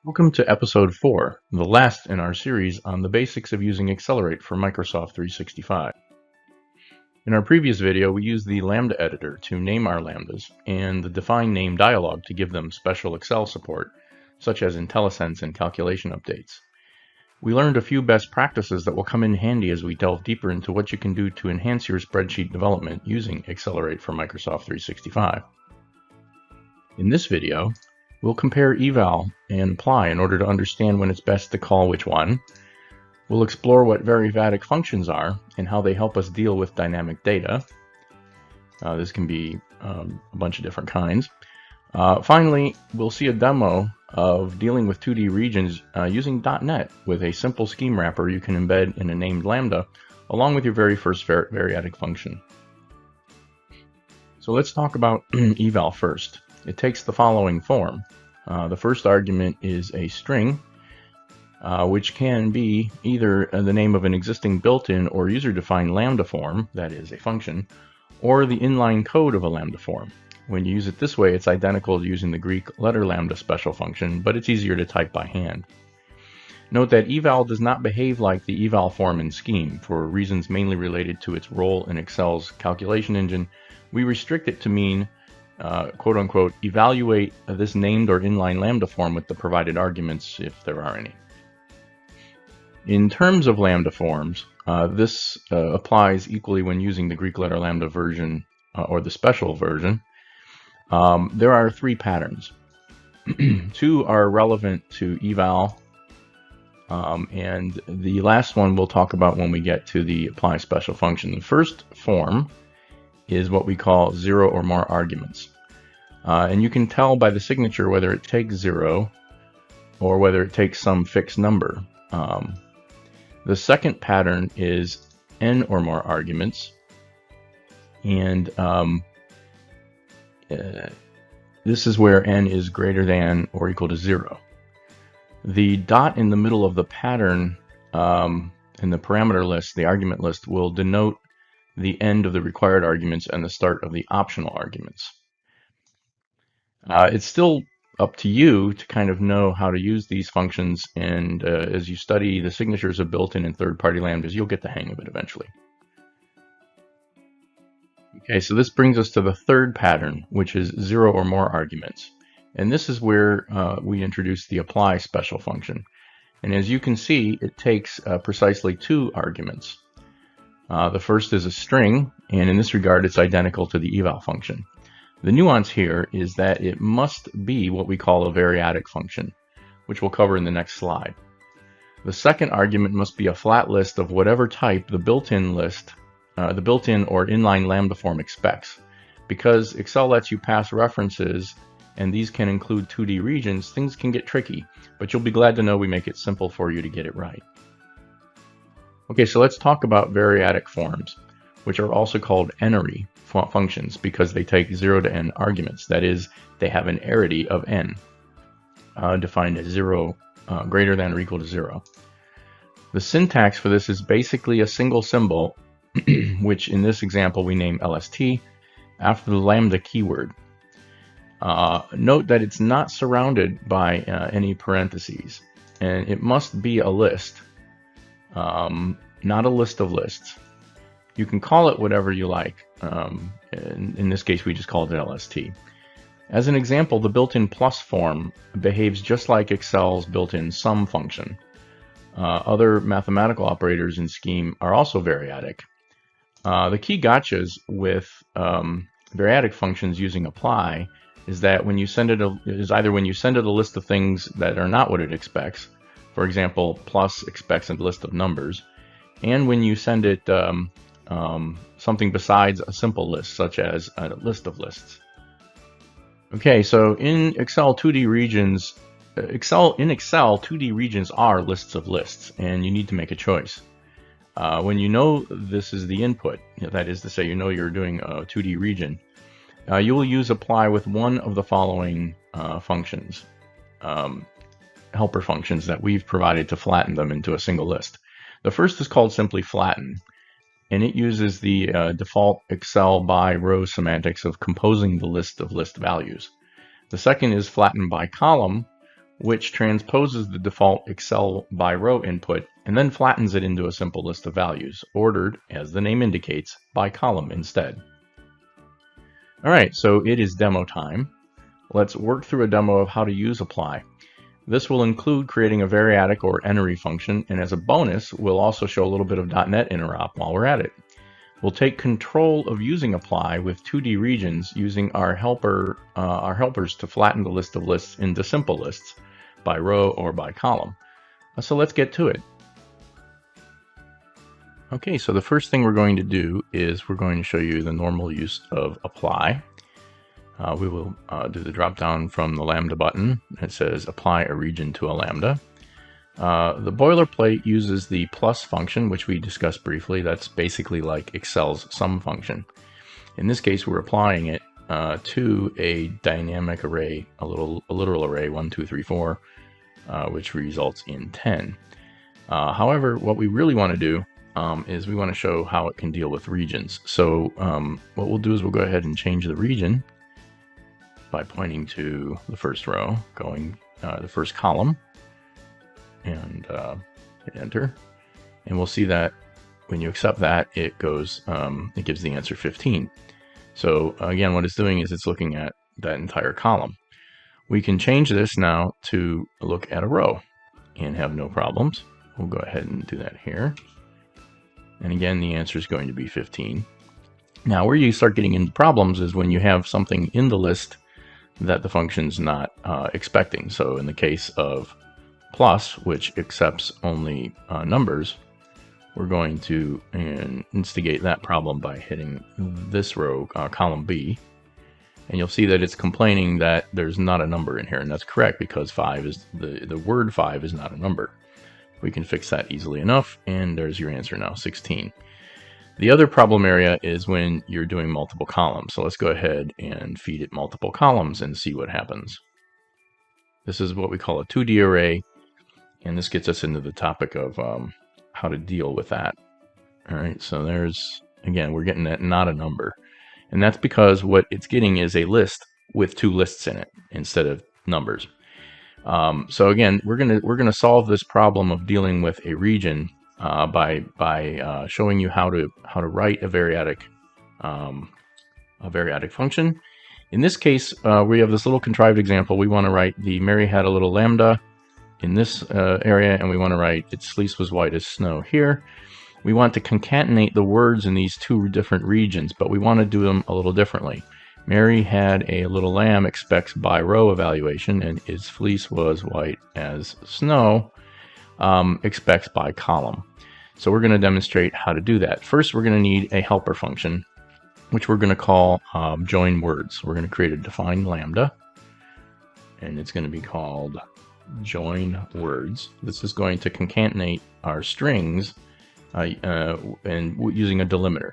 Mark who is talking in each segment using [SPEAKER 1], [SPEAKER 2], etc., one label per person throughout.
[SPEAKER 1] Welcome to episode 4, the last in our series on the basics of using Accelerate for Microsoft 365. In our previous video, we used the Lambda editor to name our lambdas and the define name dialog to give them special Excel support, such as IntelliSense and calculation updates. We learned a few best practices that will come in handy as we delve deeper into what you can do to enhance your spreadsheet development using Accelerate for Microsoft 365. In this video, we'll compare Eval and Apply in order to understand when it's best to call which one. We'll explore what variadic functions are and how they help us deal with dynamic data. This can be a bunch of different kinds. Finally, we'll see a demo of dealing with 2D regions using .NET with a simple scheme wrapper you can embed in a named lambda along with your very first variadic function. So let's talk about Eval first. It takes the following form. The first argument is a string, which can be either the name of an existing built-in or user-defined lambda form, that is a function, or the inline code of a lambda form. When you use it this way, it's identical to using the Greek letter lambda special function, but it's easier to type by hand. Note that Eval does not behave like the Eval form in Scheme for reasons mainly related to its role in Excel's calculation engine. We restrict it to mean quote-unquote, evaluate this named or inline lambda form with the provided arguments, if there are any. In terms of lambda forms, this applies equally when using the Greek letter lambda version or the special version. There are 3 patterns. 2 are relevant to Eval, and the last one we'll talk about when we get to the apply special function. The first form is what we call 0 or more arguments. And you can tell by the signature whether it takes 0 or whether it takes some fixed number. The second pattern is n or more arguments, and this is where n is greater than or equal to 0. The dot in the middle of the pattern in the parameter list, the argument list, will denote the end of the required arguments and the start of the optional arguments. It's still up to you to kind of know how to use these functions, and as you study the signatures of built-in and third-party lambdas, you'll get the hang of it eventually. Okay, so this brings us to the third pattern, which is 0 or more arguments. And this is where we introduce the apply special function. And as you can see, it takes precisely 2 arguments. The first is a string, and in this regard, it's identical to the eval function. The nuance here is that it must be what we call a variadic function, which we'll cover in the next slide. The second argument must be a flat list of whatever type the built-in or inline lambda form expects. Because Excel lets you pass references, and these can include 2D regions, things can get tricky, but you'll be glad to know we make it simple for you to get it right. Okay, so let's talk about variadic forms, which are also called n-ary functions because they take 0 to n arguments. That is, they have an arity of n, defined as 0 greater than or equal to 0. The syntax for this is basically a single symbol, which in this example we name LST, after the lambda keyword. Note that it's not surrounded by any parentheses, and it must be a list. Not a list of lists. You can call it whatever you like. In this case, we just called it LST. As an example, the built-in plus form behaves just like Excel's built-in sum function. Other mathematical operators in Scheme are also variadic. The key gotchas with variadic functions using apply is that when you send it either when you send it a list of things that are not what it expects. For example, plus expects a list of numbers, and when you send it something besides a simple list, such as a list of lists. Okay, so in Excel 2D regions, 2D regions are lists of lists, and you need to make a choice. When you know this is the input, that is to say you know you're doing a 2D region, you will use apply with one of the following functions. Helper functions that we've provided to flatten them into a single list. The first is called simply flatten, and it uses the default Excel by row semantics of composing the list of list values. The second is flatten by column, which transposes the default Excel by row input and then flattens it into a simple list of values, ordered, as the name indicates, by column instead. All right, so it is demo time. Let's work through a demo of how to use apply. This will include creating a variadic or enary function, and as a bonus, we'll also show a little bit of .NET interop while we're at it. We'll take control of using apply with 2D regions using our helpers to flatten the list of lists into simple lists by row or by column. So let's get to it. Okay, so the first thing we're going to do is we're going to show you the normal use of apply. We will do the drop down from the Lambda button. It says apply a region to a Lambda. The boilerplate uses the plus function, which we discussed briefly. That's basically like Excel's sum function. In this case, we're applying it to a dynamic array, a literal array, 1, 2, 3, 4, which results in 10. However, what we really want to do is we want to show how it can deal with regions. So what we'll do is we'll go ahead and change the region by pointing to the first row, going the first column, and hit enter. And we'll see that when you accept that, it goes, it gives the answer 15. So again, what it's doing is it's looking at that entire column. We can change this now to look at a row and have no problems. We'll go ahead and do that here. And again, the answer is going to be 15. Now, where you start getting into problems is when you have something in the list that the function's not expecting. So in the case of plus, which accepts only numbers, we're going to instigate that problem by hitting this row, column B. And you'll see that it's complaining that there's not a number in here, and that's correct because 5 is the word 5 is not a number. We can fix that easily enough, and there's your answer now, 16. The other problem area is when you're doing multiple columns. So let's go ahead and feed it multiple columns and see what happens. This is what we call a 2D array, and this gets us into the topic of how to deal with that. All right, so there's, again, we're getting that not a number. And that's because what it's getting is a list with 2 lists in it instead of numbers. So again, we're gonna solve this problem of dealing with a region by showing you how to write a variadic function. In this case, we have this little contrived example. We want to write the Mary had a little lambda in this area, and we want to write its fleece was white as snow here. We want to concatenate the words in these 2 different regions, but we want to do them a little differently. Mary had a little lamb expects by row evaluation, and its fleece was white as snow expects by column. So we're going to demonstrate how to do that. First, we're going to need a helper function, which we're going to call join words. We're going to create a defined lambda, and it's going to be called join words. This is going to concatenate our strings and using a delimiter.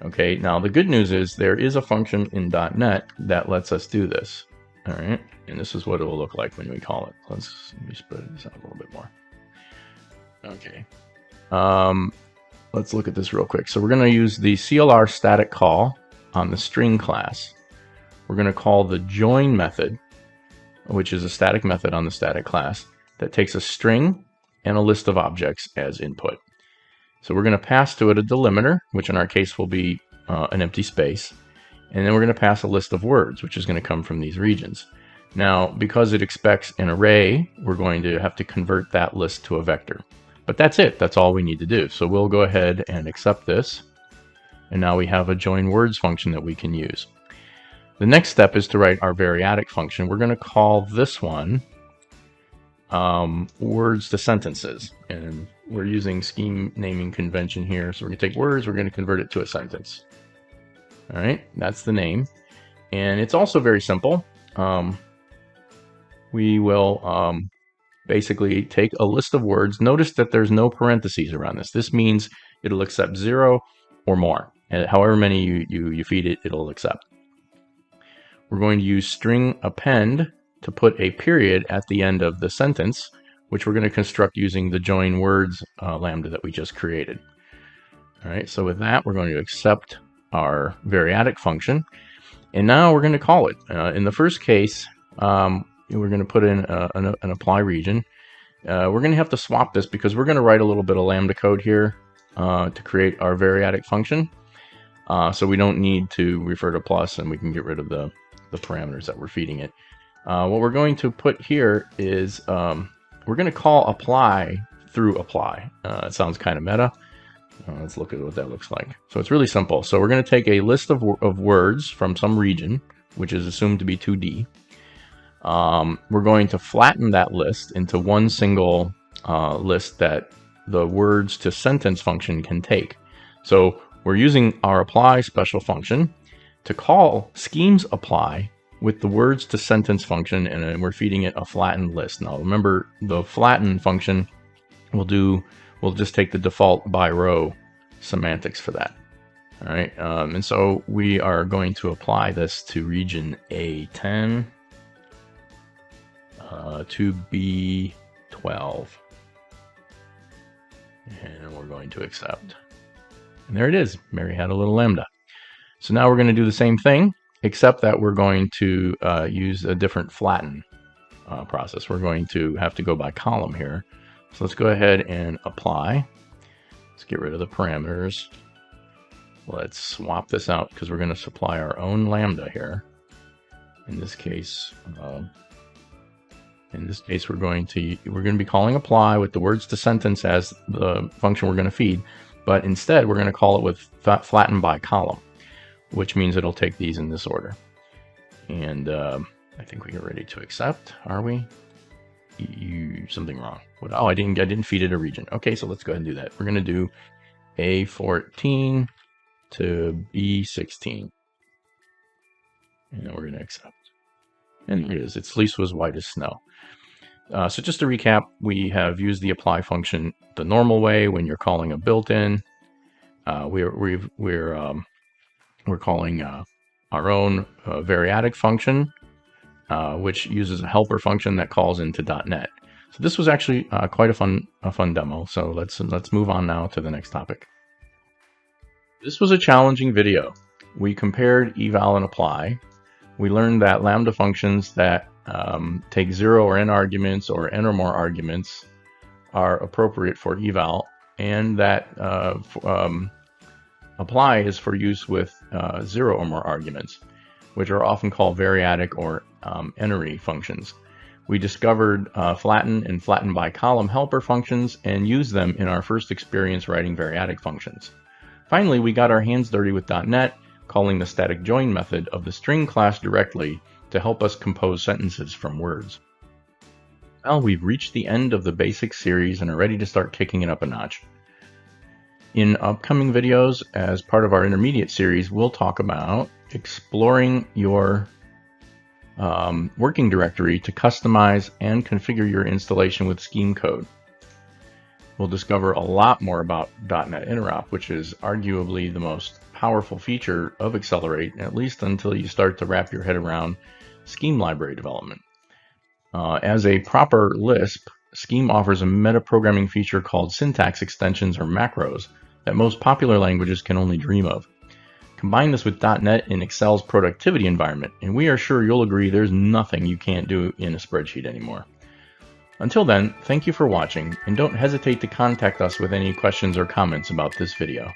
[SPEAKER 1] Okay, now the good news is there is a function in .NET that lets us do this. All right, and this is what it will look like when we call it. Let me spread this out a little bit more. Okay, let's look at this real quick. So we're going to use the CLR static call on the string class. We're going to call the join method, which is a static method on the static class that takes a string and a list of objects as input. So we're going to pass to it a delimiter, which in our case will be an empty space. And then we're going to pass a list of words, which is going to come from these regions. Now, because it expects an array, we're going to have to convert that list to a vector. But that's it. That's all we need to do. So we'll go ahead and accept this. And now we have a join words function that we can use. The next step is to write our variadic function. We're going to call this one words to sentences, and we're using scheme naming convention here. So we're going to take words, we're going to convert it to a sentence. All right, that's the name, and it's also very simple. We will basically take a list of words. Notice that there's no parentheses around this. This means it'll accept 0 or more, and however many you feed it, it'll accept. We're going to use string append to put a period at the end of the sentence, which we're going to construct using the join words lambda that we just created. All right, so with that, we're going to accept our variadic function, and now we're going to call it. In the first case, we're going to put in an apply region. We're going to have to swap this because we're going to write a little bit of Lambda code here to create our variadic function. So we don't need to refer to plus, and we can get rid of the parameters that we're feeding it. What we're going to put here is we're going to call apply through apply. It sounds kind of meta. Let's look at what that looks like. So it's really simple. So we're going to take a list of words from some region, which is assumed to be 2D. We're going to flatten that list into one single list that the words to sentence function can take. So we're using our apply special function to call schemes apply with the words to sentence function, and we're feeding it a flattened list. Now remember, the flatten function we'll just take the default by row semantics for that. All right, and so we are going to apply this to region A10 to B12, and we're going to accept. And there it is. Mary had a little lambda. So now we're going to do the same thing, except that we're going to use a different flatten process. We're going to have to go by column here. So let's go ahead and apply. Let's get rid of the parameters. Let's swap this out because we're going to supply our own lambda here. In this case, we're going to be calling apply with the words to sentence as the function we're going to feed, but instead we're going to call it with flatten by column, which means it'll take these in this order. And I think we are ready to accept. Are we? Something wrong. Oh, I didn't feed it a region. Okay, so let's go ahead and do that. We're going to do A14 to B16, and we're going to accept. And here it is. Its least was white as snow. So just to recap, we have used the apply function the normal way when you're calling a built-in. We're calling our own variadic function, which uses a helper function that calls into .NET. So this was actually quite a fun demo. So let's move on now to the next topic. This was a challenging video. We compared eval and apply. We learned that lambda functions that take 0 or n arguments or n or more arguments are appropriate for eval, and that apply is for use with 0 or more arguments, which are often called variadic or n-ary functions. We discovered flatten and flatten by column helper functions and used them in our first experience writing variadic functions. Finally, we got our hands dirty with .NET, calling the static join method of the string class directly to help us compose sentences from words. Well, we've reached the end of the basic series and are ready to start kicking it up a notch. In upcoming videos, as part of our intermediate series, we'll talk about exploring your working directory to customize and configure your installation with scheme code. We'll discover a lot more about .NET Interop, which is arguably the most powerful feature of Accelerate, at least until you start to wrap your head around scheme library development. As a proper Lisp, Scheme offers a metaprogramming feature called syntax extensions or macros that most popular languages can only dream of. Combine this with .NET in Excel's productivity environment, and we are sure you'll agree there's nothing you can't do in a spreadsheet anymore. Until then, thank you for watching, and don't hesitate to contact us with any questions or comments about this video.